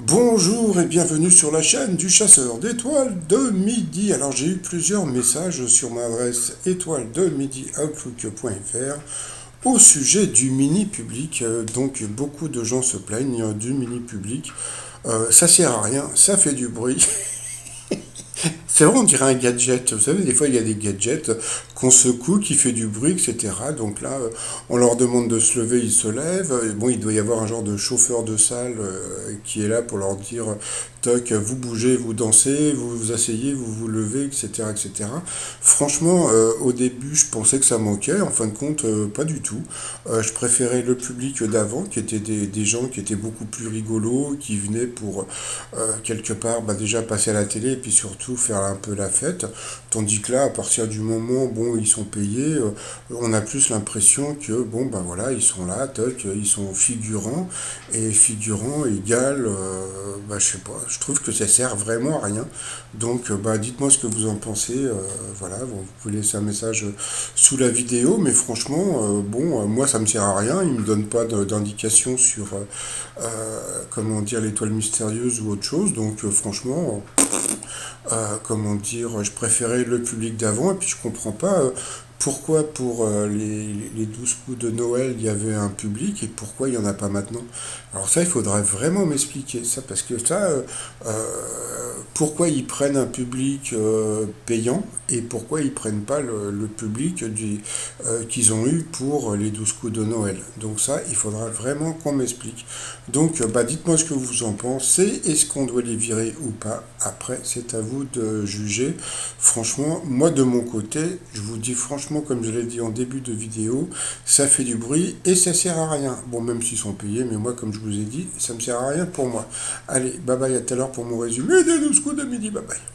Bonjour et bienvenue sur la chaîne du chasseur d'étoiles de midi. Alors j'ai eu plusieurs messages sur ma adresse étoile de midi outlook.fr au sujet du mini public. Donc beaucoup de gens se plaignent du mini public. Ça sert à rien, ça fait du bruit. C'est vrai, on dirait un gadget. Vous savez, des fois, il y a des gadgets qu'on secoue, qui fait du bruit, etc. Donc là, on leur demande de se lever, ils se lèvent. Et bon, il doit y avoir un genre de chauffeur de salle qui est là pour leur dire, toc, vous bougez, vous dansez, vous vous asseyez, vous vous levez, etc., etc. Franchement, au début, je pensais que ça manquait. En fin de compte, pas du tout. Je préférais le public d'avant, qui étaient des gens qui étaient beaucoup plus rigolos, qui venaient pour quelque part déjà passer à la télé et puis surtout faire un peu la fête. Tandis que là, à partir du moment bon ils sont payés, on a plus l'impression que bon ben voilà, ils sont là, toc, ils sont figurants, et figurants égale, je sais pas, je trouve que ça sert vraiment à rien. Donc dites-moi ce que vous en pensez. Voilà, vous pouvez laisser un message sous la vidéo, mais franchement, moi ça me sert à rien, il me donne pas d'indication sur comment dire, l'étoile mystérieuse ou autre chose. Donc franchement, comment dire, je préférais le public d'avant et puis je comprends pas pourquoi pour les 12 coups de Noël il y avait un public et pourquoi il n'y en a pas maintenant. Alors ça, il faudrait vraiment m'expliquer ça parce que ça, pourquoi ils prennent un public payant et pourquoi ils prennent pas le public qu'ils ont eu pour les 12 coups de Noël. Donc ça, il faudra vraiment qu'on m'explique. Donc dites-moi ce que vous en pensez. Est-ce qu'on doit les virer ou pas? Après, c'est à vous de juger. Franchement, moi de mon côté, je vous dis franchement, comme je l'ai dit en début de vidéo, ça fait du bruit et ça sert à rien. Bon, même s'ils sont payés, mais moi, comme je vous ai dit, ça me sert à rien pour moi. Allez, bye bye, à tout à l'heure pour mon résumé des 12 coups de midi. Bye bye.